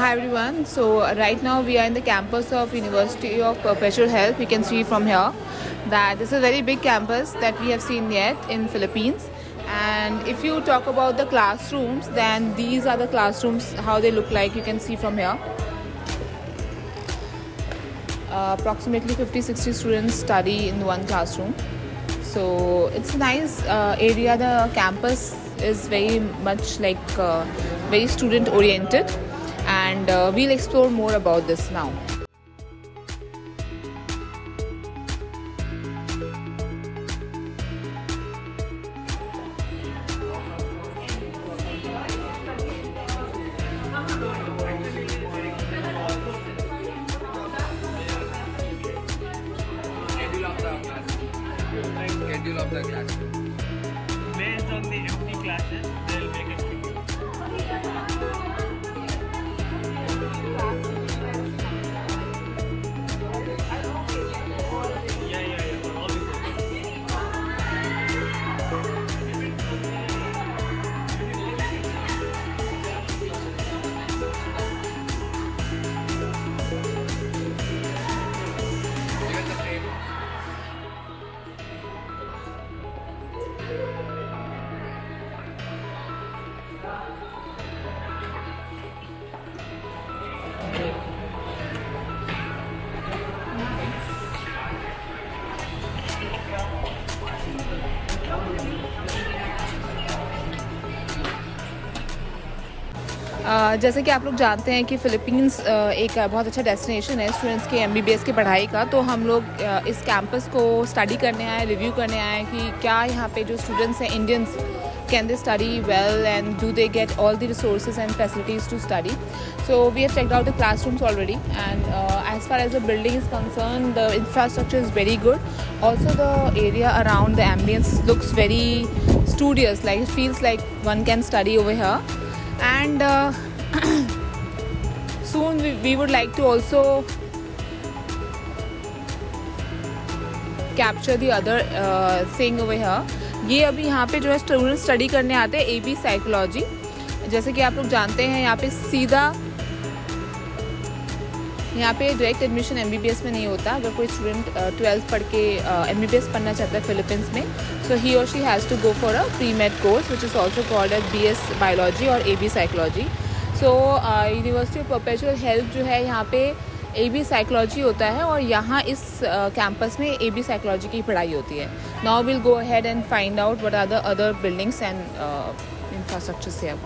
Hi everyone. Right now we are in the campus of University of Perpetual Health. We can see from here that this is a very big campus that we have seen yet in Philippines. And if you talk about the classrooms, then these are the classrooms, how they look like. You can see from here. Approximately 50-60 students study in one classroom. So it's a nice area. The campus is very much like very student oriented, and we'll explore more about this now. Schedule of the class. Based on the empty classes, they'll make it. जैसे कि आप लोग जानते हैं कि Philippines एक बहुत अच्छा डेस्टिनेशन है स्टूडेंट्स के MBBS की पढ़ाई का। तो हम लोग इस कैंपस को स्टडी करने आए, रिव्यू करने आए कि क्या यहाँ पे जो स्टूडेंट्स हैं Indians, can they study well and do they get all the resources and facilities to study. So we have checked out the classrooms already, and as far as the building is concerned, the infrastructure is very good. Also the area around, the ambience looks very studious, like it feels like one can study over here. And soon we would like to also capture the other thing over here. ये अभी यहाँ पे जो है student study करने आते हैं AB psychology. जैसे कि आप लोग जानते हैं यहाँ पे सीधा यहाँ पे डायरेक्ट एडमिशन MBBS में नहीं होता. अगर कोई स्टूडेंट 12th पढ़ के MBBS पढ़ना चाहता है फिलीपींस में, सो ही और she has to go for a pre med course which is also called as BS biology और AB psychology. So university of perpetual health जो है यहाँ पे AB साइकोलॉजी होता है, और यहाँ इस कैंपस में AB साइकोलॉजी की पढ़ाई होती है. Now will go ahead and find out what are the other buildings and infrastructures here.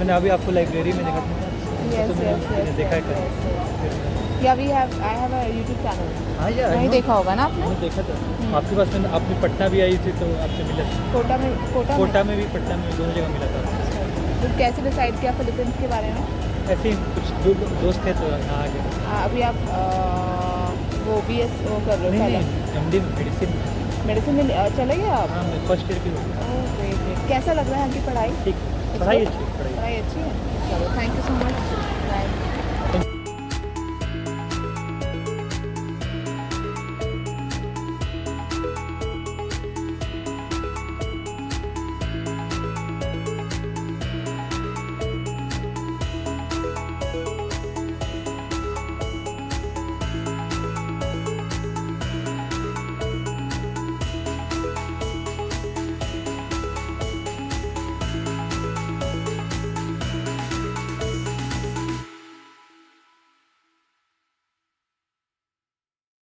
मैंने अभी आपको लाइब्रेरी में देखा था, Yes, तो yes, मैंने yes, देखा है yes, कहीं। yes. Yeah, I have a YouTube channel. हाँ यार नहीं देखा होगा ना आपने? मैंने देखा था आपके पास में, आपने पटना भी आई थी तो आपसे मिला था। कोटा में भी पटना में दोनों जगह मिला था। तो कैसे डिसाइड किया फिलीपींस के बारे में? ऐसे ही कुछ दोस्त थे तो यहाँ आ गए। अभी आप वो BS वो कर रहे हो नहीं पहले नहीं MD मेडिसिन। मेडिसिन में चले गए आप? हाँ मैं फर्स्ट ईयर की हूँ। Oh great great. कैसा लग रहा है आपकी पढ़ाई? ठीक, पढ़ाई अच्छी है, पढ़ाई। पढ़ाई अच्छी है? चलो thank you so much. Bye.